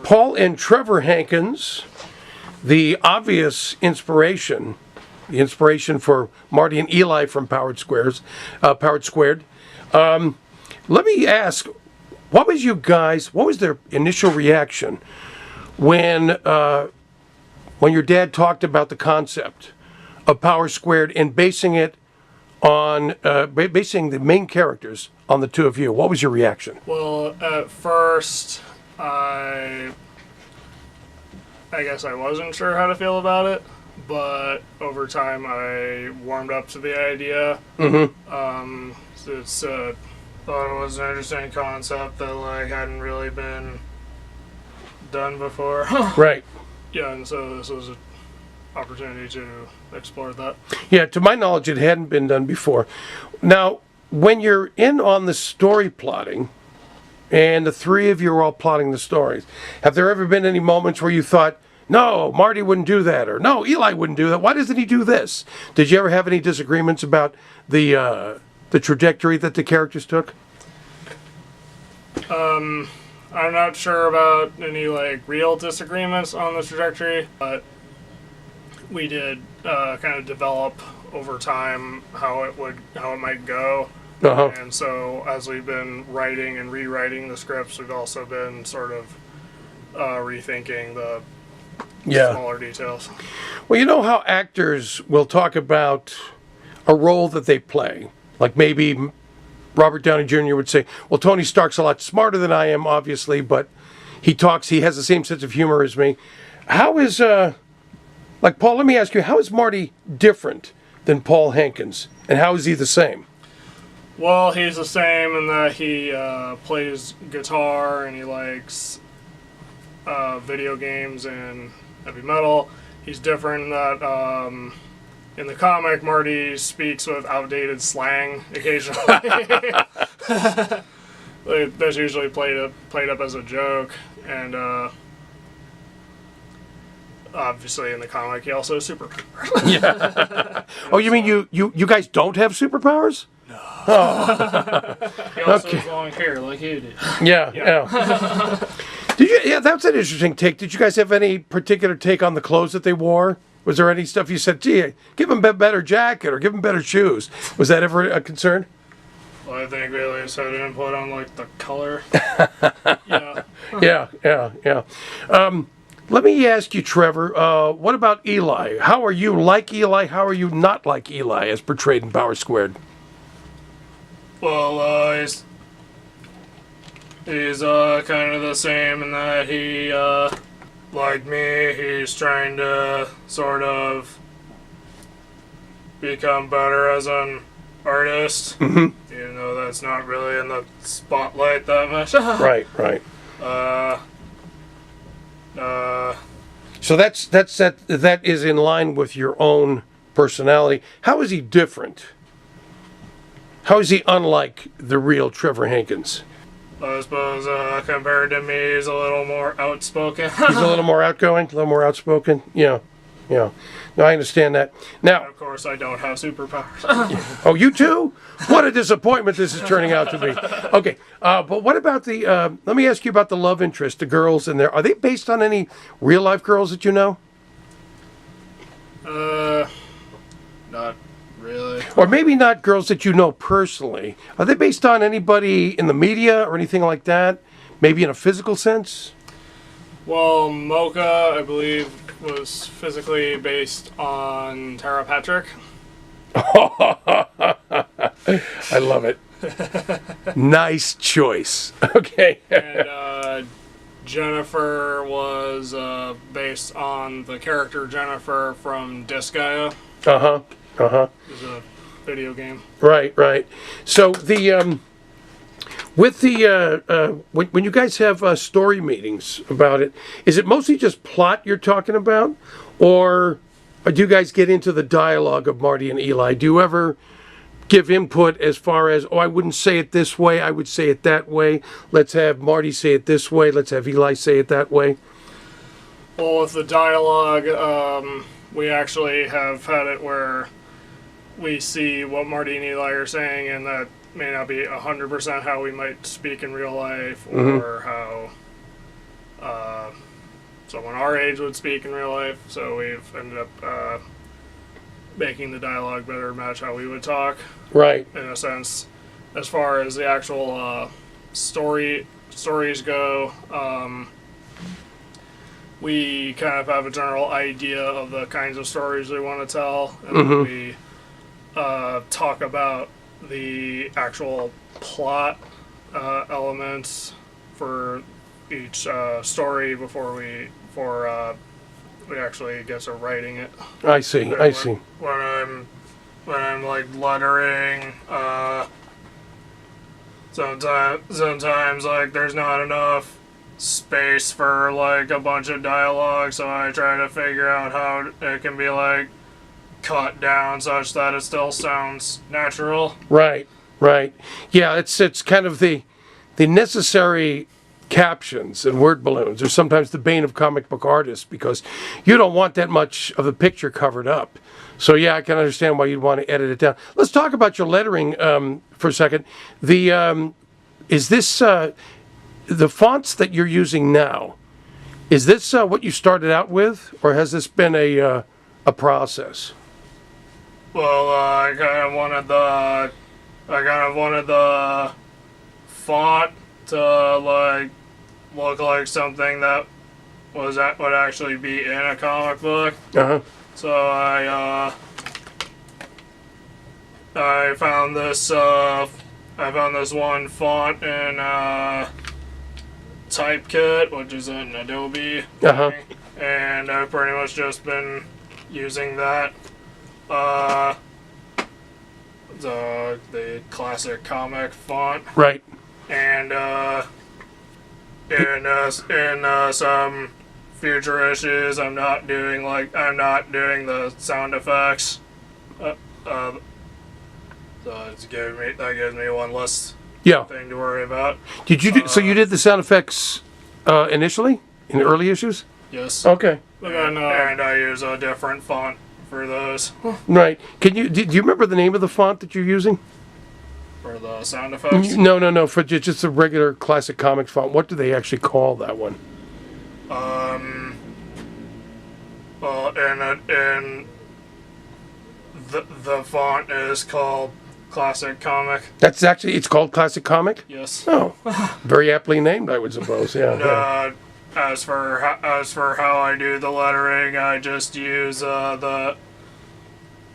Paul and Trevor Hankins, the obvious inspiration, for Marty and Eli from Powered Squared. Let me ask, what was their initial reaction when your dad talked about the concept of Power Squared and basing it on basing the main characters on the two of you? What was your reaction? Well, at first, I guess I wasn't sure how to feel about it, but over time I warmed up to the idea. Mm-hmm. Thought it was an interesting concept that hadn't really been done before. Right. Yeah, and so this was an opportunity to explore that. Yeah, to my knowledge, it hadn't been done before. Now, when you're in on the story plotting, and the three of you are all plotting the stories, have there ever been any moments where you thought, no, Marty wouldn't do that, or no, Eli wouldn't do that, why doesn't he do this? Did you ever have any disagreements about the trajectory that the characters took? I'm not sure about any real disagreements on the trajectory, but we did kind of develop over time how it might go. Uh-huh. And so as we've been writing and rewriting the scripts, we've also been sort of rethinking the smaller details. Well, you know how actors will talk about a role that they play. Like maybe Robert Downey Jr. would say, well, Tony Stark's a lot smarter than I am, obviously, but he has the same sense of humor as me. How is, Paul, let me ask you, how is Marty different than Paul Hankins? And how is he the same? Well, he's the same in that he plays guitar and he likes video games and heavy metal. He's different in that in the comic, Marty speaks with outdated slang occasionally. That's usually played up as a joke, and obviously in the comic he also has superpowers. Yeah. Oh, you mean you guys don't have superpowers? No. Oh. He also has long hair like you do. Yeah. Did you? Yeah, that's an interesting take. Did you guys have any particular take on the clothes that they wore? Was there any stuff you said, gee, give him a better jacket or give him better shoes? Was that ever a concern? Well, I think we at least had input on the color. Yeah. Let me ask you, Trevor, what about Eli? How are you like Eli? How are you not like Eli as portrayed in Power Squared? Well, he's kind of the same in that he, like me, he's trying to sort of become better as an artist, even though that's not really in the spotlight that much. Right. So that is in line with your own personality. How is he different? How is he unlike the real Trevor Hankins? I suppose compared to me, he's a little more outspoken. He's a little more outgoing, a little more outspoken. Yeah. No, I understand that. Now, and of course, I don't have superpowers. Oh, you too? What a disappointment this is turning out to be. Okay, but what about let me ask you about the love interest, the girls in there. Are they based on any real-life girls that you know? Not really. Or maybe not girls that you know personally. Are they based on anybody in the media or anything like that? Maybe in a physical sense? Well, Mocha, I believe, was physically based on Tara Patrick. I love it. Nice choice. Okay. And Jennifer was based on the character Jennifer from Disgaea. It's a video game. Right. So the with the when you guys have story meetings about it, is it mostly just plot you're talking about, or do you guys get into the dialogue of Marty and Eli? Do you ever give input as far as, I wouldn't say it this way, I would say it that way. Let's have Marty say it this way. Let's have Eli say it that way. Well, with the dialogue, we actually have had it where we see what Marty and Eli are saying, and that may not be 100% how we might speak in real life, or how someone our age would speak in real life. So we've ended up making the dialogue better match how we would talk. Right. In a sense, as far as the actual stories go, we kind of have a general idea of the kinds of stories we want to tell, and we talk about the actual plot elements for each story before we actually get to writing it. I see. I see. When I'm like lettering, sometimes like there's not enough space for like a bunch of dialogue, so I try to figure out how it can be like cut down such that it still sounds natural. Right. Right. Yeah. It's kind of the necessary captions and word balloons are sometimes the bane of comic book artists, because you don't want that much of the picture covered up. So yeah, I can understand why you'd want to edit it down. Let's talk about your lettering for a second. Is this the fonts that you're using now? Is this what you started out with, or has this been a process? Well, I kind of wanted the font to like look like something that would actually be in a comic book. So I found this one font in Typekit, which is an Adobe thing, and I've pretty much just been using that. The classic comic font. Right. And in some future issues, I'm not doing the sound effects. So that gives me one less thing to worry about. Did you do, so you did the sound effects initially in the early issues? Yes. Okay. And I use a different font for those. Right. Do you remember the name of the font that you're using? For the sound effects? No. For just a regular classic comics font. What do they actually call that one? Well, and the font is called Classic Comic. It's called Classic Comic? Yes. Oh, very aptly named, I would suppose. Yeah. And, as for how I do the lettering, I just use I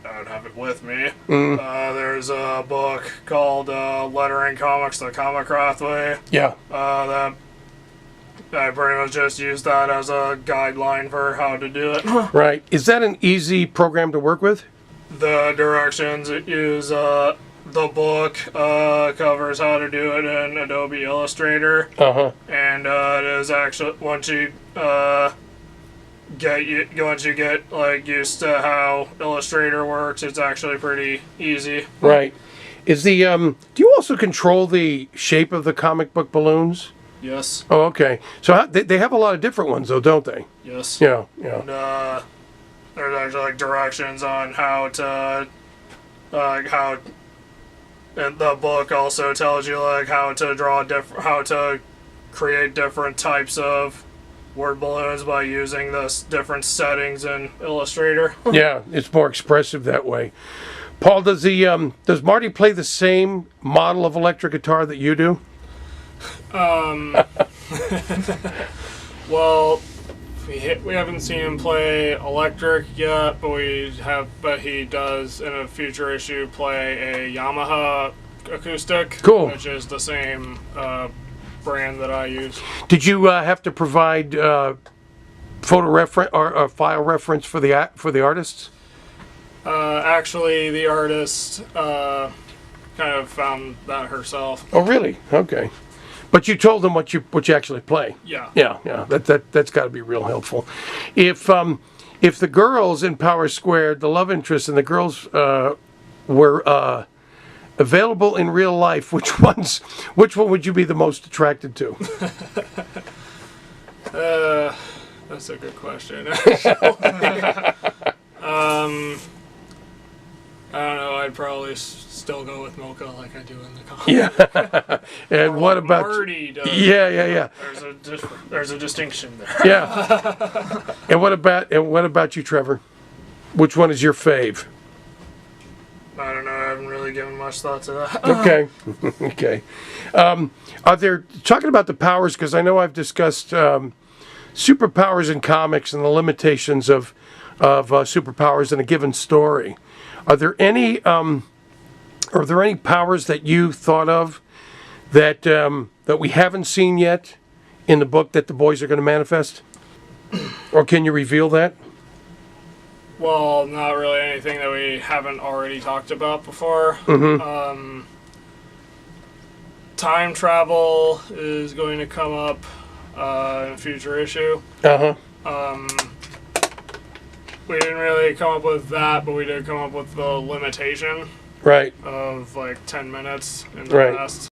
don't have it with me. There's a book called Lettering Comics the Comicraft Way. Yeah. That I pretty much just use that as a guideline for how to do it. Right. Is that an easy program to work with? The directions use the book covers how to do it in Adobe Illustrator. And it is actually once you get like used to how Illustrator works, it's actually pretty easy. Right. Is do you also control the shape of the comic book balloons? Yes. Oh, okay. So they have a lot of different ones, though, don't they? Yes. Yeah. And there's actually like directions on how to and the book also tells you like how to create different types of word balloons by using the different settings in Illustrator. Yeah, it's more expressive that way. Paul, does Marty play the same model of electric guitar that you do? Well, we haven't seen him play electric yet, but he does in a future issue play a Yamaha acoustic. Cool. Which is the same brand that I use. Did you have to provide photo reference or file reference for the artists? Actually, the artist kind of found that herself. Oh, really? Okay. But you told them what you actually play. Yeah. Yeah. That's got to be real helpful. If the girls in Power Squared, the love interest and the girls were available in real life, which one would you be the most attracted to? That's a good question. I don't know. I'd probably still go with Mocha like I do in the comic. Yeah. And what about? Marty does. Yeah. There's a distinction there. Yeah. And what about you, Trevor? Which one is your fave? I don't know. I haven't really given much thought to that. Okay. Okay. Are there, talking about the powers, because I know I've discussed superpowers in comics and the limitations of superpowers in a given story. Are there any powers that you thought of that that we haven't seen yet in the book that the boys are going to manifest? Or can you reveal that? Well, not really anything that we haven't already talked about before. Time travel is going to come up in a future issue. Uh-huh. We didn't really come up with that, but we did come up with the limitation Right. of like 10 minutes in the Right. past.